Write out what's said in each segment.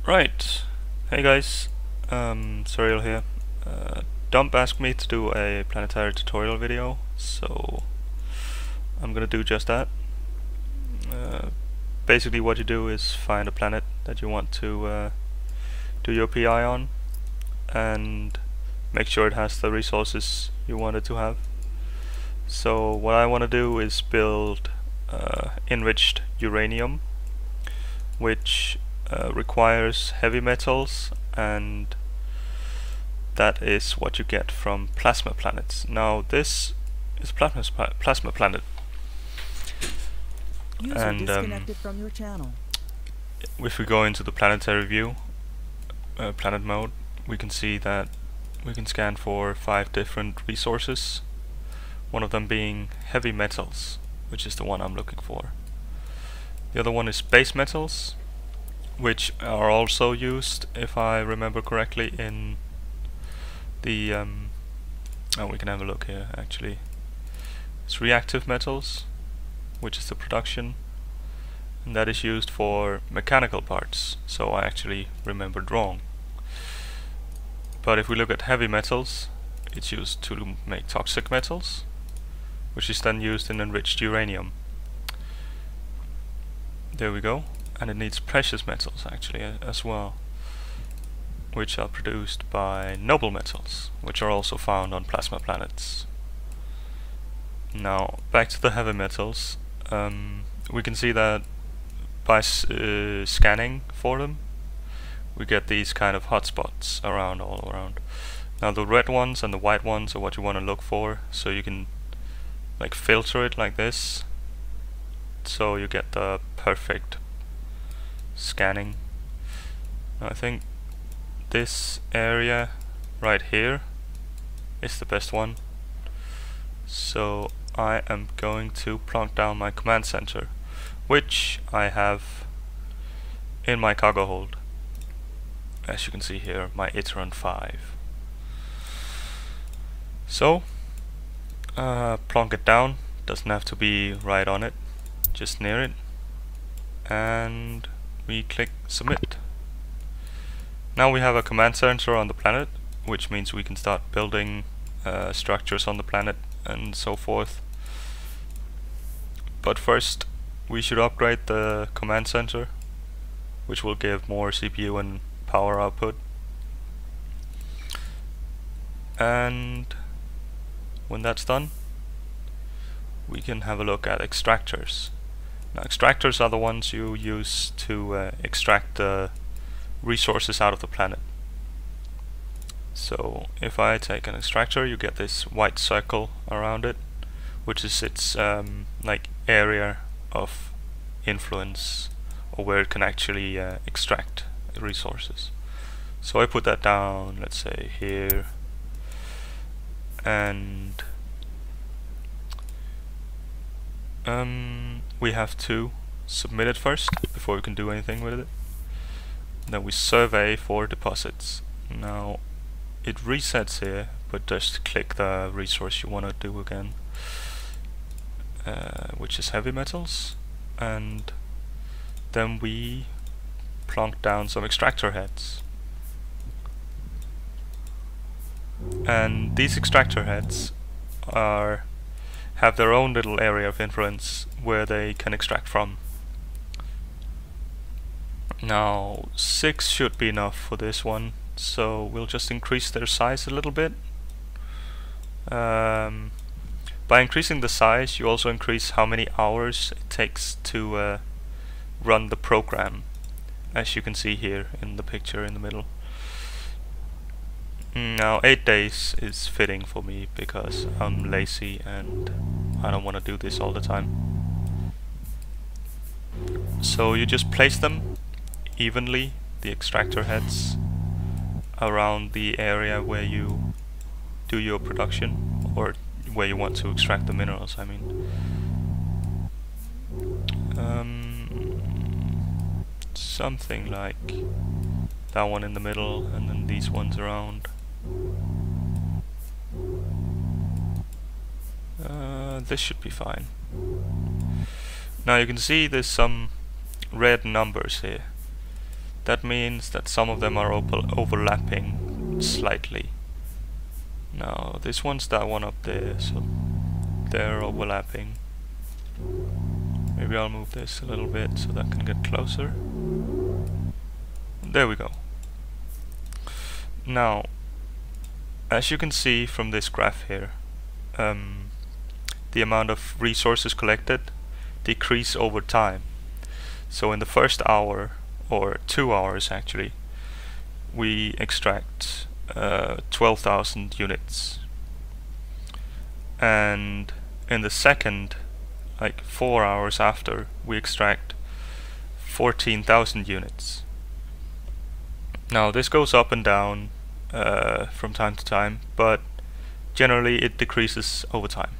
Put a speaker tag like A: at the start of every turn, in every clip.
A: Right, hey guys, Surreal here. Dump asked me to do a planetary tutorial video, so I'm gonna do just that. Basically what you do is find a planet that you want to do your PI on, and make sure it has the resources you want it to have. So what I want to do is build enriched uranium, which requires heavy metals, and that is what you get from plasma planets. Now this is plasma planet,
B: User
A: and
B: disconnected from your channel.
A: if we go into the planetary view, planet mode, we can see that we can scan for 5 different resources, one of them being heavy metals, which is the one I'm looking for. The other one is base metals, which are also used, if I remember correctly, in the oh, we can have a look here actually. It's reactive metals, which is the production, and that is used for mechanical parts, so I actually remembered wrong. But if we look at heavy metals, it's used to make toxic metals, which is then used in enriched uranium. There we go. And it needs precious metals actually as well, which are produced by noble metals, which are also found on plasma planets. Now back to the heavy metals, we can see that by scanning for them we get these kind of hotspots all around. Now the red ones and the white ones are what you want to look for, so you can like filter it like this, so you get the perfect scanning. Now I think this area right here is the best one, so I am going to plonk down my command center, which I have in my cargo hold, as you can see here, my Iteron 5. So plonk it down, doesn't have to be right on it, just near it, and we click submit. Now we have a command center on the planet, which means we can start building structures on the planet and so forth. But first we should upgrade the command center, which will give more CPU and power output. And when that's done, we can have a look at extractors. Now extractors are the ones you use to extract the resources out of the planet. So if I take an extractor, you get this white circle around it, which is its like area of influence, or where it can actually extract resources. So I put that down, let's say here, and we have to submit it first before we can do anything with it. Then we survey for deposits. Now it resets here, but just click the resource you want to do again, which is heavy metals, and then we plonk down some extractor heads. And these extractor heads have their own little area of influence where they can extract from. Now 6 should be enough for this one, so we'll just increase their size a little bit. By increasing the size, you also increase how many hours it takes to run the program, as you can see here in the picture in the middle. Now 8 days is fitting for me because I'm lazy and I don't want to do this all the time. So you just place them evenly, the extractor heads, around the area where you do your production, or where you want to extract the minerals, I mean. Something like that one in the middle, and then these ones around. This should be fine. Now you can see there's some red numbers here. That means that some of them are overlapping slightly. Now this one's that one up there, so they're overlapping. Maybe I'll move this a little bit so that can get closer. There we go. Now, as you can see from this graph here, the amount of resources collected decrease over time. So in the first hour, or 2 hours actually, we extract 12,000 units. And in the second, like 4 hours after, we extract 14,000 units. Now this goes up and down from time to time, but generally it decreases over time.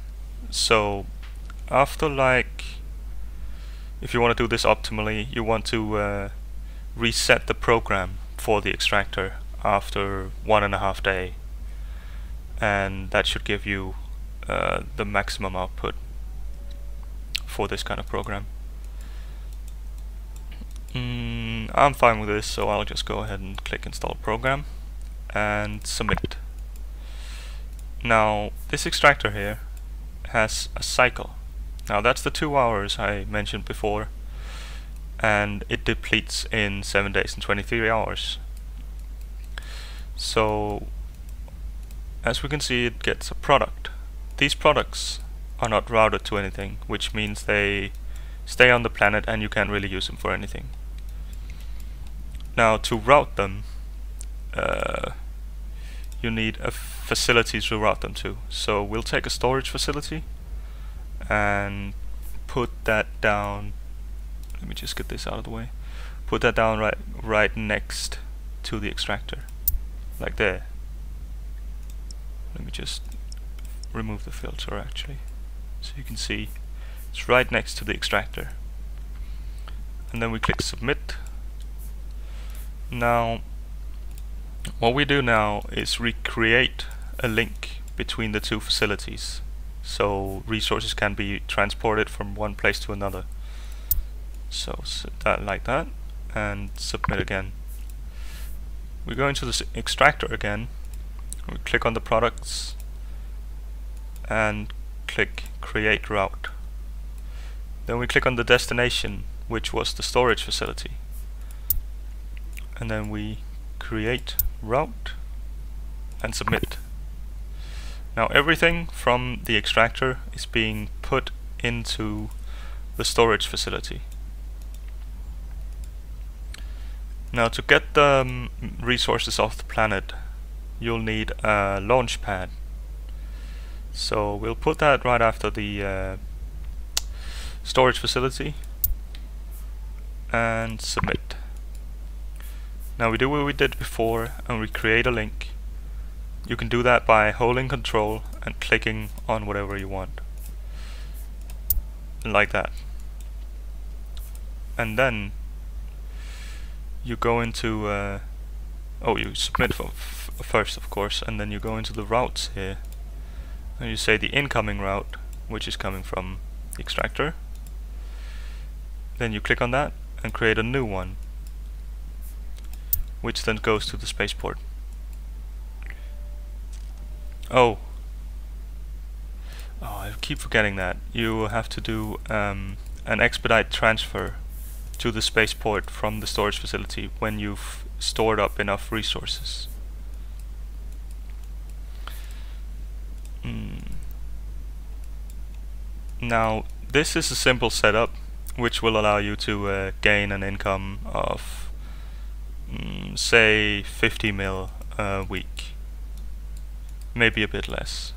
A: So after, like, if you want to do this optimally, you want to reset the program for the extractor after 1.5 days, and that should give you the maximum output for this kind of program. I'm fine with this, so I'll just go ahead and click install program and submit. Now this extractor here has a cycle. Now that's the 2 hours I mentioned before, and it depletes in 7 days and 23 hours. So as we can see, it gets a product. These products are not routed to anything, which means they stay on the planet and you can't really use them for anything. Now to route them, you need a facility to route them to. So we'll take a storage facility and put that down. Let me just get this out of the way. Put that down right next to the extractor, like there. Let me just remove the filter actually, so you can see it's right next to the extractor. And then we click submit. Now what we do now is recreate a link between the two facilities, so resources can be transported from one place to another. So set that like that and submit again. We go into this extractor again, we click on the products and click create route. Then we click on the destination, which was the storage facility, and then we create route and submit. Now everything from the extractor is being put into the storage facility. Now to get the resources off the planet, you'll need a launch pad. So we'll put that right after the storage facility and submit. Now we do what we did before and we create a link. You can do that by holding Control and clicking on whatever you want, like that. And then you go into you submit first, of course, and then you go into the routes here and you say the incoming route, which is coming from the extractor. Then you click on that and create a new one, which then goes to the spaceport. Oh, I keep forgetting that. You have to do an expedite transfer to the spaceport from the storage facility when you've stored up enough resources. Now this is a simple setup which will allow you to gain an income of say 50 mil a week, maybe a bit less,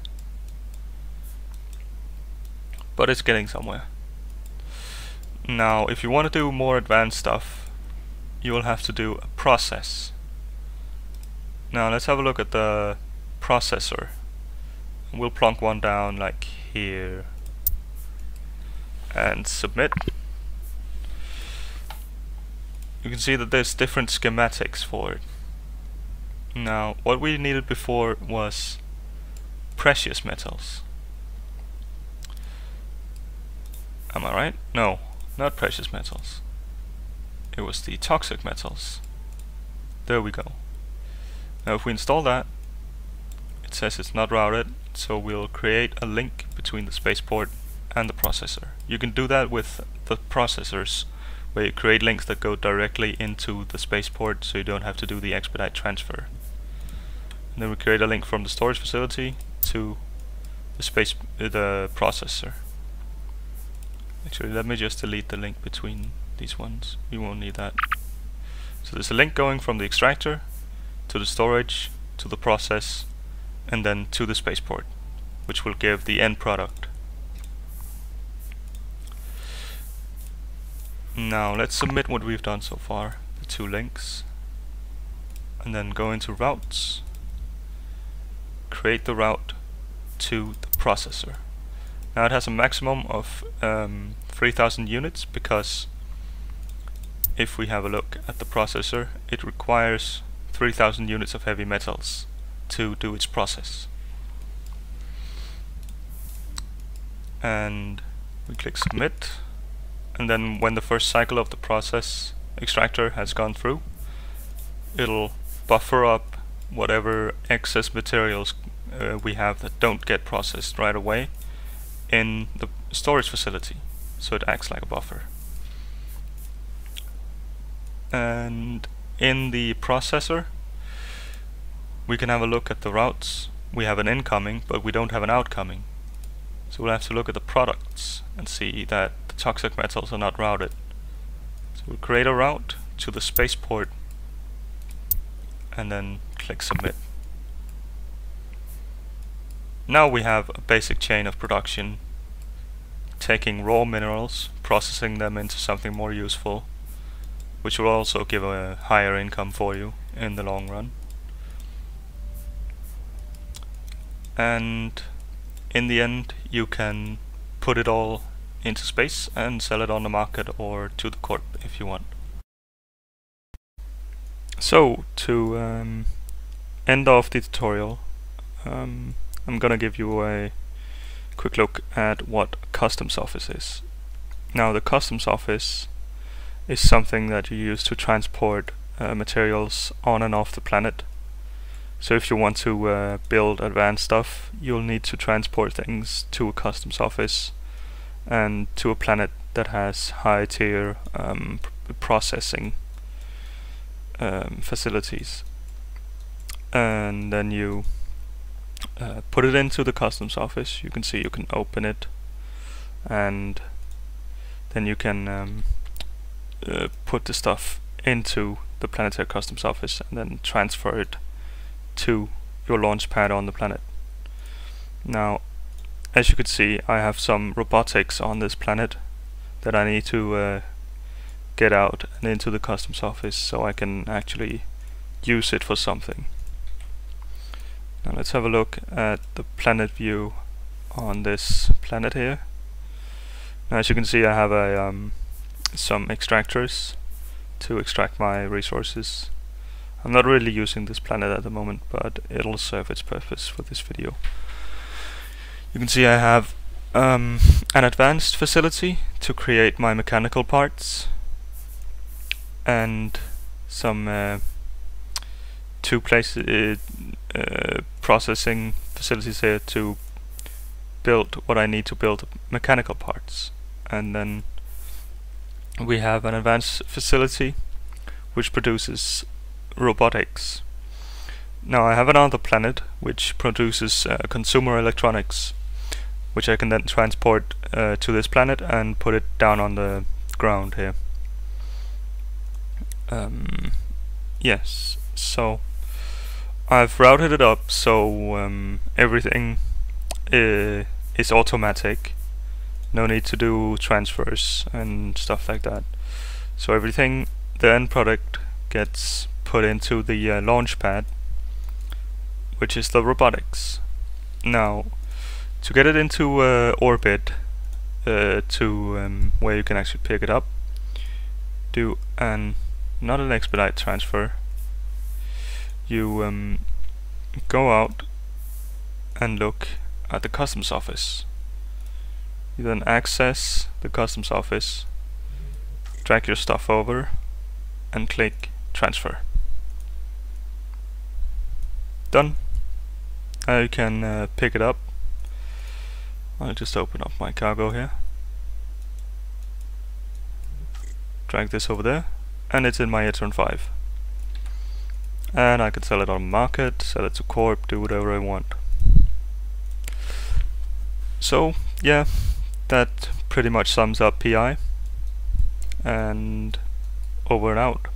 A: but it's getting somewhere. Now if you want to do more advanced stuff, you will have to do a process. Now let's have a look at the processor. We'll plonk one down like here and submit. You can see that there's different schematics for it. Now what we needed before was precious metals. Am I right? No, not precious metals. It was the toxic metals. There we go. Now if we install that, it says it's not routed, so we'll create a link between the spaceport and the processor. You can do that with the processors, where you create links that go directly into the spaceport, so you don't have to do the expedite transfer. And then we create a link from the storage facility to the processor. Actually, let me just delete the link between these ones. We won't need that. So there's a link going from the extractor to the storage, to the process, and then to the spaceport, which will give the end product. Now let's submit what we've done so far, the 2 links, and then go into routes, create the route to the processor. Now it has a maximum of 3000 units, because if we have a look at the processor, it requires 3000 units of heavy metals to do its process. And we click submit, and then when the first cycle of the process extractor has gone through, it'll buffer up whatever excess materials we have that don't get processed right away in the storage facility, so it acts like a buffer. And in the processor, we can have a look at the routes. We have an incoming, but we don't have an outcoming. So we'll have to look at the products and see that the toxic metals are not routed. So we'll create a route to the spaceport and then click submit. Now we have a basic chain of production, taking raw minerals, processing them into something more useful, which will also give a higher income for you in the long run. And in the end, you can put it all into space and sell it on the market or to the corp if you want. So to end off the tutorial, I'm gonna give you a quick look at what a customs office is. Now the customs office is something that you use to transport materials on and off the planet. So if you want to build advanced stuff, you'll need to transport things to a customs office and to a planet that has high tier processing facilities. And then you put it into the customs office. You can see you can open it, and then you can put the stuff into the Planetary customs office and then transfer it to your launch pad on the planet. Now, as you can see, I have some robotics on this planet that I need to get out and into the customs office so I can actually use it for something. Now let's have a look at the planet view on this planet here. Now as you can see, I have a some extractors to extract my resources. I'm not really using this planet at the moment, but it'll serve its purpose for this video. You can see I have an advanced facility to create my mechanical parts, and some processing facilities here to build what I need to build mechanical parts. And then we have an advanced facility which produces robotics. Now I have another planet which produces consumer electronics, which I can then transport to this planet and put it down on the ground here. Yes, so I've routed it up so everything is automatic. No need to do transfers and stuff like that. So everything, the end product, gets put into the launch pad, which is the robotics. Now, to get it into orbit, to where you can actually pick it up, do not an expedite transfer. You go out and look at the customs office. You then access the customs office, drag your stuff over, and click transfer. Done. Now you can pick it up. I'll just open up my cargo here. Drag this over there, and it's in my Etron 5. And I could sell it on the market, sell it to Corp, do whatever I want. So yeah, that pretty much sums up PI, and over and out.